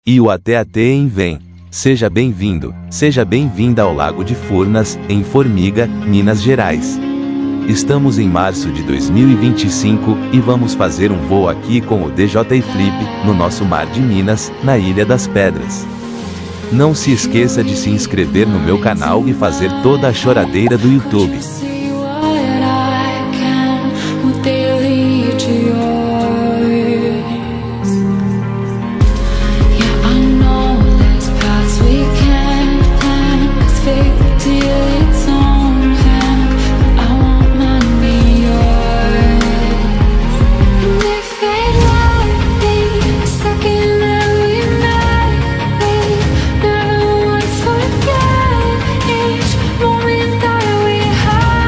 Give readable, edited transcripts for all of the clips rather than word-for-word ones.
E o até em vem. Seja bem-vindo, seja bem-vinda ao Lago de Furnas, em Formiga, Minas Gerais. Estamos em março de 2025 e vamos fazer um voo aqui com o DJ Flip, no nosso mar de Minas, na Ilha das Pedras. Não se esqueça de se inscrever no meu canal e fazer toda a choradeira do YouTube. Moment that we had.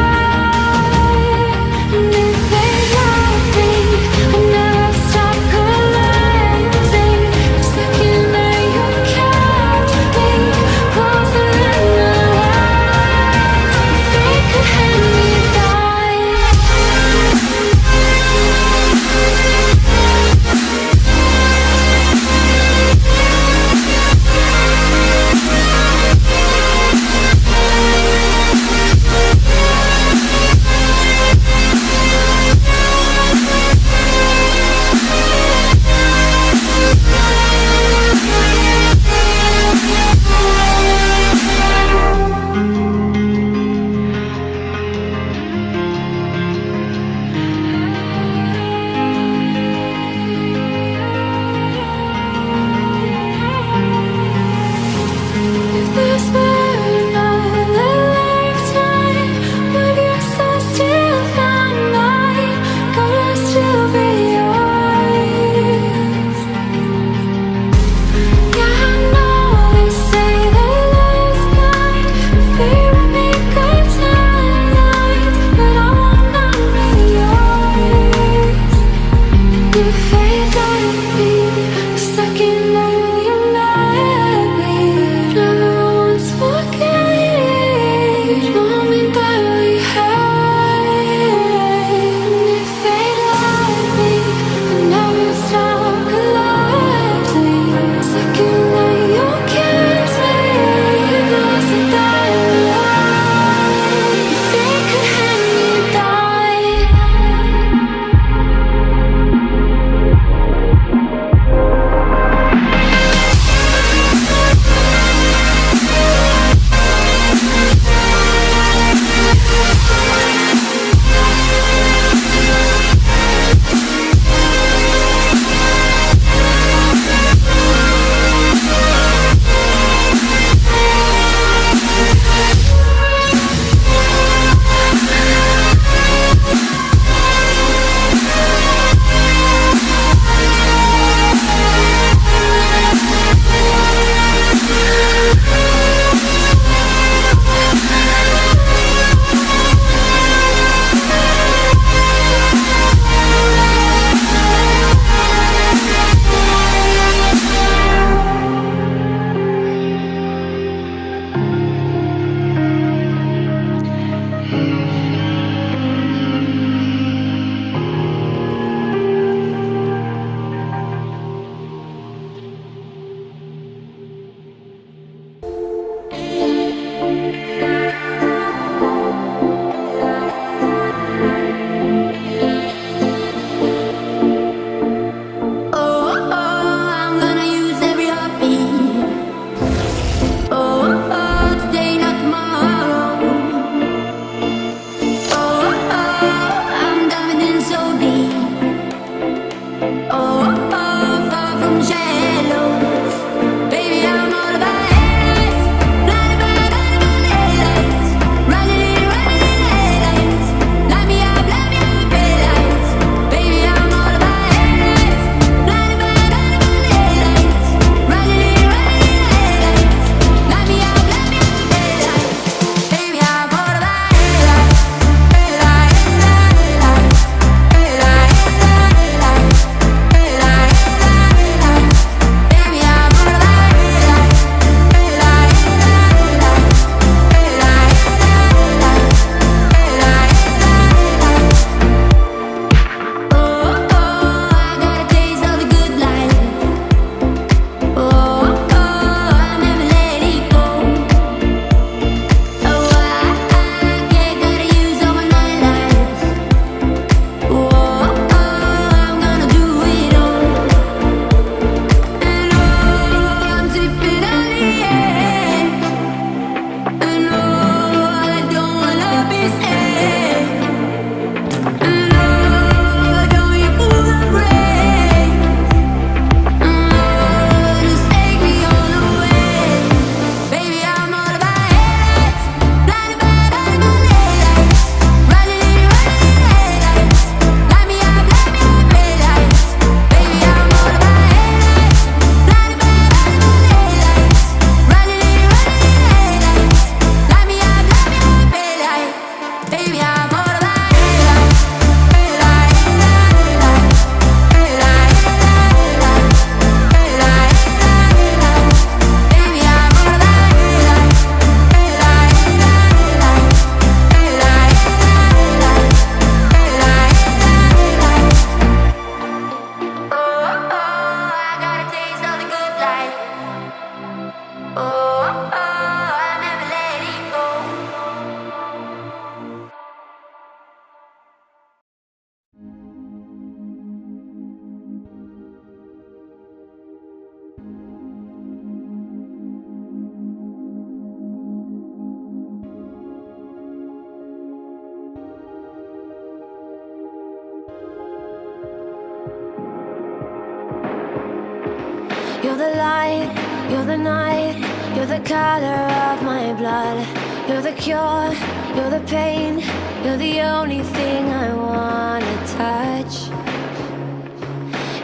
You're the light, you're the night, you're the color of my blood. You're the cure, you're the pain, you're the only thing I wanna touch.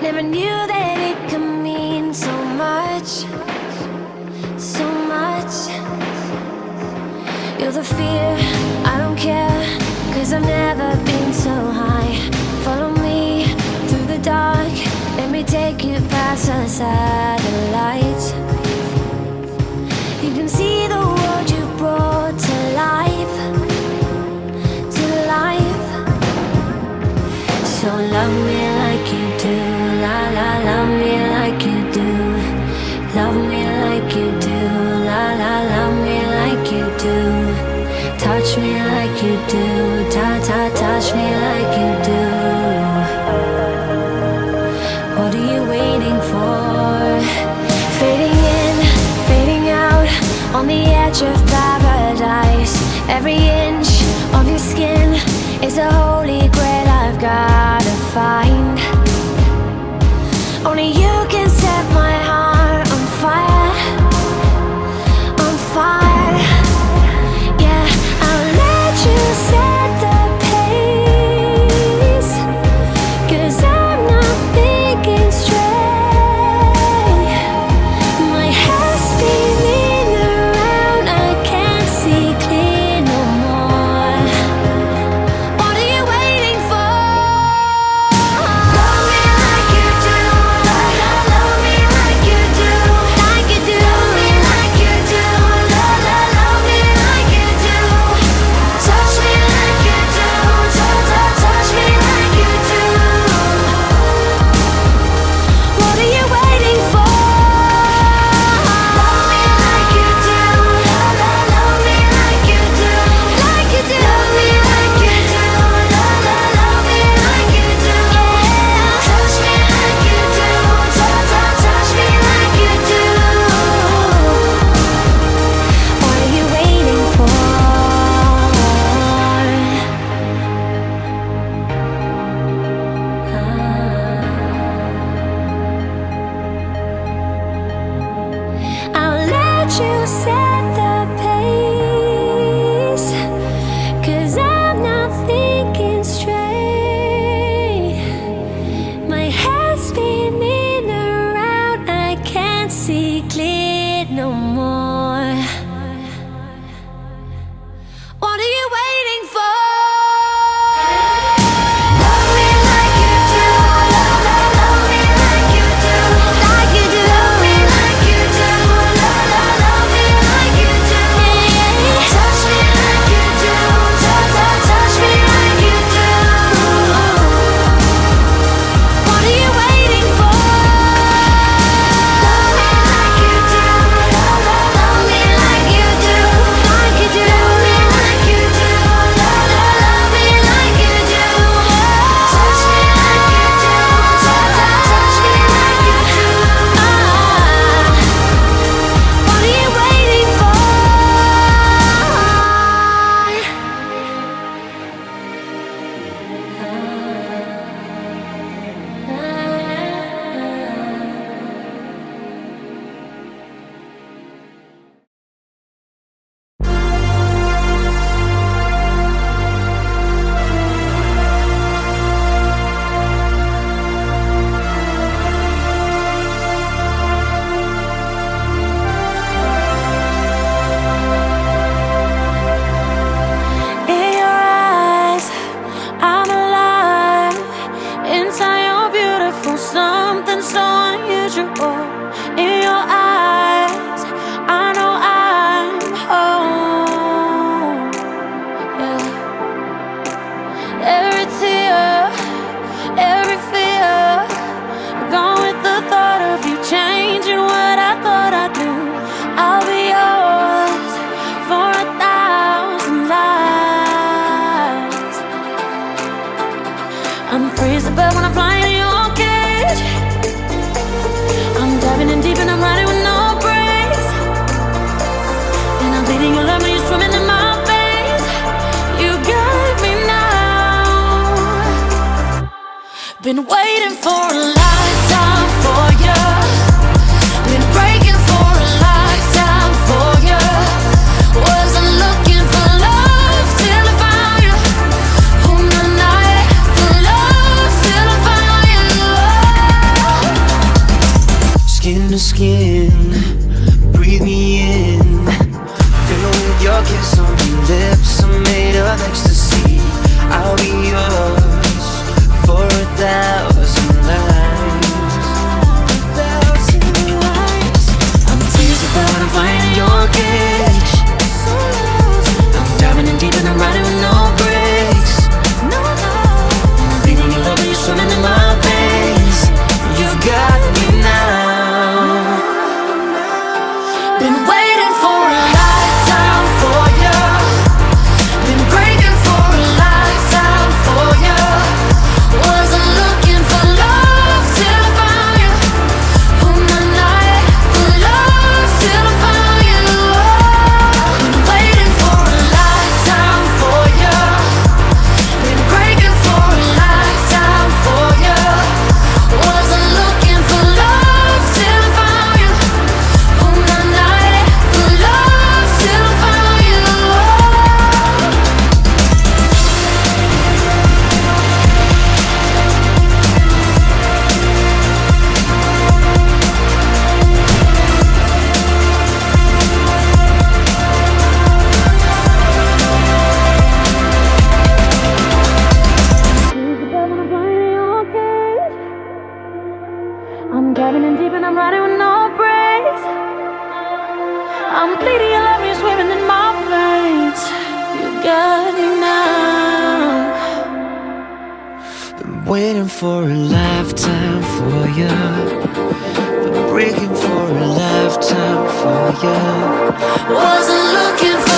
Never knew that it could mean so much, so much. You're the fear, I don't care, 'cause I've never been so high. Follow me through the dark, let me take you past the satellites. You can see the world you brought to life, to life. So love me like you do, la la, love me like you do. Love me like you do, la la, love me like you do. Touch me like you do, ta ta, touch me like you do. What are you waiting for? Fading in, fading out, on the edge of paradise. Every inch of your skin is a holy grail I've gotta find. Only you can set my heart on fire, on fire. Yeah, I'll let you set the pace, 'cause I'm not thinking straight. My head's spinning around, I can't see clear no more. What are you waiting for? Love me like you do, love, love, love me like you do, like you do. Love me like you do, love, love, love me like you do. Touch me like you do, touch, touch, touch me like you do. What are you waiting for? Love me like you do, love, love, love me like you do, like you do. Love me like you do, love, love, love me like you do. Touch me like you do, touch, touch, touch me like you do. What are you waiting for? I'll let you set the pace, 'cause I'm not thinking straight. My head's spinning around, I can't see clear no more. What are you waiting for? Love me like you do, love, love, love me like you do, like you do. Love me like you do, love, love, love me like you do. Touch me like you do, touch, touch, touch me like you do. What are you waiting for? Love me like you do, love, love, love me like you do, like you do. Love me like you do, love, love, love me like you do. Touch me like you do, touch, touch, touch me like you do. What are you waiting for? In your eyes, I'm alive. Inside you're beautiful, something so unusual. In your eyes, I know I'm home. Yeah. Every tear, every fear, gone with the thought of you changing what I thought I'd do. I'll be yours for 1,000 lives. I'm free as a bird when I'm flying in your cage. I'm diving in deep and I'm riding with no brakes. And I'm bleeding your love when you're swimming in my face. You got me now. Been waiting for a lifetime for you. Your kiss on my lips are made of ecstasy. I'll be yours for 1,000 lives. I'm tears apart, I'm finding your cage. I'm diving in deep and I'm riding with no brakes. I'm bleeding your love and you're swimming in my veins. You've got me now. Been waiting for a lifetime for you. Been breaking for a lifetime for you. Wasn't looking for love till I found you. On my night for love till I found you. Been waiting for a lifetime for you. Been breaking for a lifetime for you. Wasn't looking for love till I found you. On my night for love till I found you. I'm diving in deep and I'm riding with no brakes. I'm bleeding, your love is swimming in my veins. You got me now. Been waiting for a lifetime for you. Been breaking for a lifetime for you. Wasn't looking for